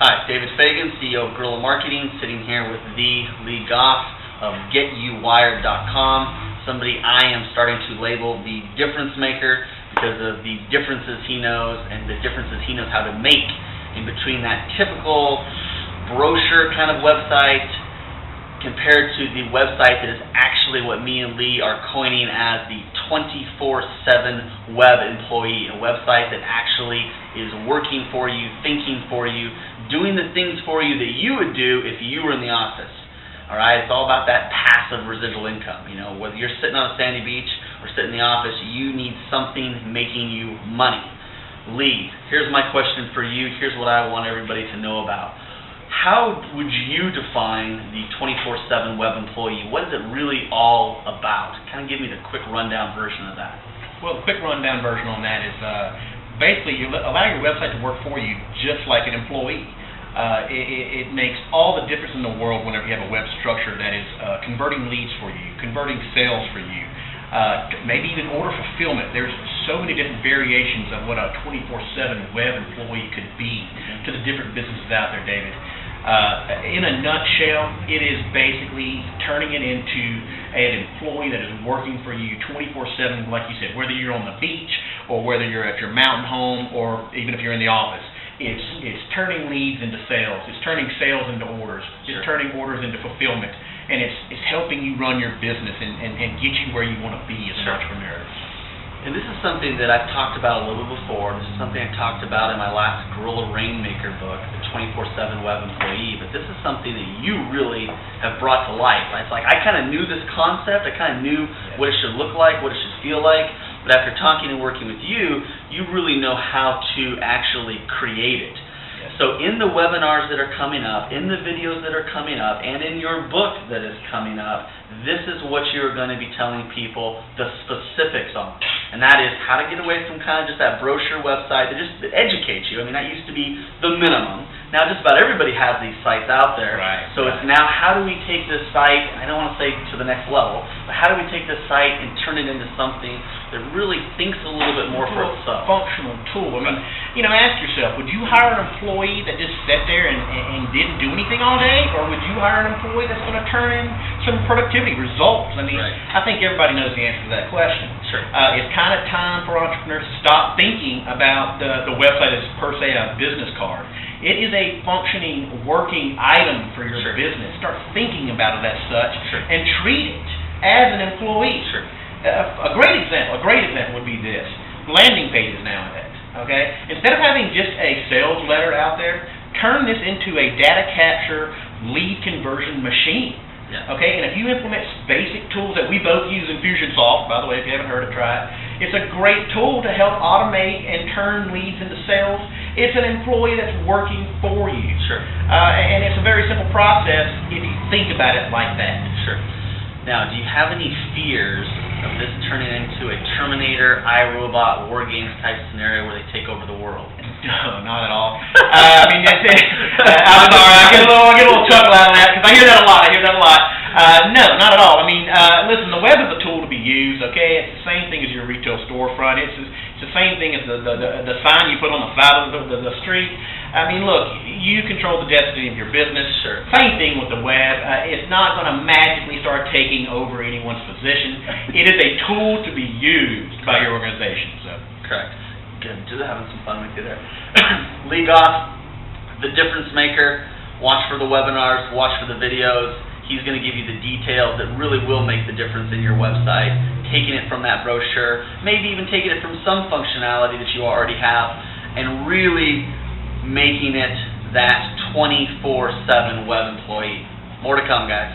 Hi, David Fagan, CEO of Guerrilla Marketing, sitting here with Lee Goff of GetYouWired.com, somebody I am starting to label the difference maker because of the differences he knows and the differences he knows how to make in between that typical brochure kind of website compared to the website that is actually what me and Lee are coining as the 24/7 web employee, a website that actually is working for you, thinking for you, doing the things for you that you would do if you were in the office. All right, it's all about that passive residual income. You know, whether you're sitting on a sandy beach or sitting in the office, you need something making you money. Lee, here's my question for you. Here's what I want everybody to know about. How would you define the 24/7 web employee? What is it really all about? Kind of give me the quick rundown version of that. Well, the quick rundown version on that is basically you allow your website to work for you just like an employee. It makes all the difference in the world whenever you have a web structure that is converting leads for you, converting sales for you, maybe even order fulfillment. There's so many different variations of what a 24/7 web employee could be to the different businesses out there, David. In a nutshell, it is basically turning it into an employee that is working for you 24/7, like you said, whether you're on the beach or whether you're at your mountain home or even if you're in the office. It's turning leads into sales. It's turning sales into orders. It's turning orders into fulfillment. And it's helping you run your business and get you where you want to be as an entrepreneur. And this is something that I've talked about a little bit before. This is something I talked about in my last Guerrilla Rainmaker book, the 24/7 web employee. But this is something that you really have brought to life. It's like I kind of knew this concept. I kind of knew what it should look like, what it should feel like. But after talking and working with you, you really know how to actually create it. So in the webinars that are coming up, in the videos that are coming up, and in your book that is coming up, this is what you're going to be telling people the specifics on. And that is how to get away from kind of just that brochure website that educates you. I mean, that used to be the minimum. Now just about everybody has these sites out there. Right. So it's now how do we take this site, I don't want to say to the next level, but how do we take this site and turn it into something that really thinks a little bit more for itself? Functional tool. I mean, ask yourself, would you hire an employee that just sat there and didn't do anything all day? Or would you hire an employee that's going to turn in some productivity results? I mean, I think everybody knows the answer to that question. Sure. It's kind of time for entrepreneurs to stop thinking about the website as per se a business card. It is a functioning, working item for your business. Start thinking about it as such and treat it as an employee. A great example would be this. Landing pages nowadays. Okay? Instead of having just a sales letter out there, turn this into a data capture lead conversion machine. Okay, and if you implement basic tools that we both use in Fusionsoft, by the way, if you haven't heard it, try it. It's a great tool to help automate and turn leads into sales. It's an employee that's working for you. And it's a very simple process if you think about it like that. Now, do you have any fears of this turning into a Terminator, iRobot, War Games type scenario where they take over the world? No, not at all. I mean, that's it. I'm sorry, I get a little chuckle out of that because I hear that a lot. No, not at all. I mean, listen, the web is a tool to be used. Okay, it's the same thing as your retail storefront. It's the same thing as the sign you put on the side of the street. I mean, look, you control the destiny of your business. Same thing with the web. It's not going to magically start taking over anyone's position. It is a tool to be used by your organization. Correct. Good. Just having some fun with you there. Lee Goff, the difference maker. Watch for the webinars. Watch for the videos. He's going to give you the details that really will make the difference in your website. Taking it from that brochure, maybe even taking it from some functionality that you already have, and really making it that 24/7 web employee. More to come, guys.